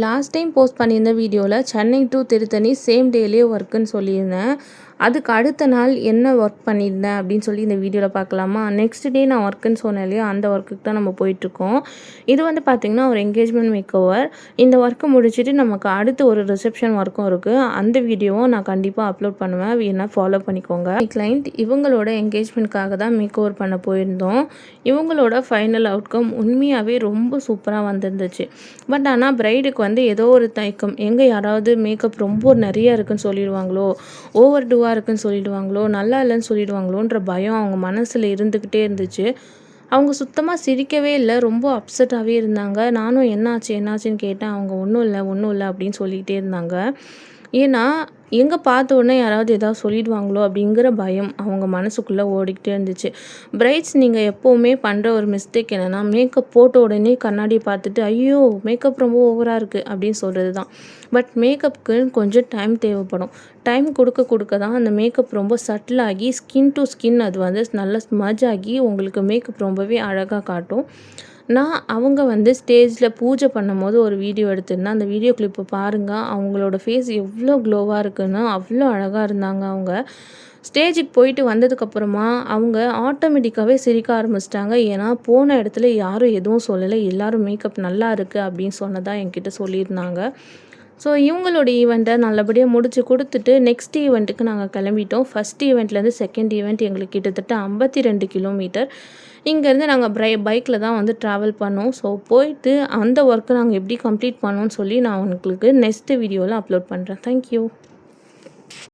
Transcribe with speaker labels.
Speaker 1: Last time post பண்ணியிருந்த வீடியோவில் Chennai to Tiruttani same டேலேயே ஒர்க்குன்னு சொல்லியிருந்தேன். அதுக்கு அடுத்த நாள் என்ன ஒர்க் பண்ணியிருந்தேன் அப்படின்னு சொல்லி இந்த வீடியோவில் பார்க்கலாமா? நெக்ஸ்ட் டே நான் ஒர்க்குன்னு சொன்னேன் இல்லையா, அந்த ஒர்க்குக்கு தான் நம்ம போயிட்டுருக்கோம். இது வந்து பார்த்திங்கன்னா ஒரு என்கேஜ்மெண்ட் மேக் ஓவர். இந்த ஒர்க்கை முடிச்சுட்டு நமக்கு அடுத்து ஒரு ரிசப்ஷன் ஒர்க்கும் இருக்குது. அந்த வீடியோவும் நான் கண்டிப்பாக அப்லோட் பண்ணுவேன், வேணால் ஃபாலோ பண்ணிக்கோங்க. கிளைண்ட் இவங்களோட என்கேஜ்மெண்ட்காக தான் மேக் ஓவர் பண்ண போயிருந்தோம். இவங்களோட ஃபைனல் அவுட்கம் உண்மையாகவே ரொம்ப சூப்பராக வந்திருந்துச்சு. பட் ஆனால் பிரைடுக்கு வந்து ஏதோ ஒரு தயக்கம், எங்கே யாராவது மேக்கப் ரொம்ப நிறையா இருக்குன்னு சொல்லிடுவாங்களோ, ஓவர் டூவாக இருக்குன்னு சொல்லிடுவாங்களோ, நல்லா இல்லைன்னு சொல்லிடுவாங்களோன்ற பயம் அவங்க மனசில் இருந்துக்கிட்டே இருந்துச்சு. அவங்க சுத்தமாக சிரிக்கவே இல்லை, ரொம்ப அப்செட்டாகவே இருந்தாங்க. நானும் என்னாச்சுன்னு கேட்டேன். அவங்க ஒன்றும் இல்லை அப்படின்னு சொல்லிகிட்டே இருந்தாங்க. ஏன்னா எங்கே பார்த்த உடனே யாராவது ஏதாவது சொல்லிடுவாங்களோ அப்படிங்கிற பயம் அவங்க மனசுக்குள்ளே ஓடிக்கிட்டே இருந்துச்சு. பிரைட்ஸ் நீங்கள் எப்போவுமே பண்ணுற ஒரு மிஸ்டேக் என்னென்னா, மேக்கப் போட்ட உடனே கண்ணாடி பார்த்துட்டு ஐயோ மேக்கப் ரொம்ப ஓவராக இருக்குது அப்படின்னு சொல்கிறது தான். பட் மேக்கப்புக்கு கொஞ்சம் டைம் தேவைப்படும். டைம் கொடுக்க தான் அந்த மேக்கப் ரொம்ப சட்டிலாகி ஸ்கின் டு ஸ்கின் அது வந்து நல்லா ஸ்மஜ் ஆகி உங்களுக்கு மேக்கப் ரொம்பவே அழகாக காட்டும். அவங்க வந்து ஸ்டேஜில் பூஜை பண்ணும்போது ஒரு வீடியோ எடுத்திருந்தேன். அந்த வீடியோ கிளிப்பை பாருங்கள். அவங்களோட ஃபேஸ் எவ்வளோ க்ளோவாக இருக்குன்னு, அவ்வளோ அழகாக இருந்தாங்க அவங்க. ஸ்டேஜுக்கு போயிட்டு வந்ததுக்கப்புறமா அவங்க ஆட்டோமேட்டிக்காகவே சிரிக்க ஆரம்பிச்சிட்டாங்க. ஏன்னா போன இடத்துல யாரும் எதுவும் சொல்லலை, எல்லோரும் மேக்கப் நல்லா இருக்குது அப்படின்னு சொன்னதாக என்கிட்ட சொல்லியிருந்தாங்க. ஸோ இவங்களோட ஈவெண்ட்டை நல்லபடியாக முடிச்சு கொடுத்துட்டு நெக்ஸ்ட் ஈவெண்ட்டுக்கு நாங்கள் கிளம்பிட்டோம். ஃபஸ்ட் ஈவெண்ட்லேருந்து செகண்ட் ஈவெண்ட் எங்களுக்கு கிட்டத்தட்ட 52 கிலோமீட்டர். இங்கேருந்து நாங்கள் பைக்கில் தான் வந்து ட்ராவல் பண்ணோம். ஸோ போயிட்டு அந்த ஒர்க்கை நாங்கள் எப்படி கம்ப்ளீட் பண்ணோன்னு சொல்லி நான் உங்களுக்கு நெக்ஸ்ட் வீடியோவில் அப்லோட் பண்ணுறேன். தேங்க்யூ.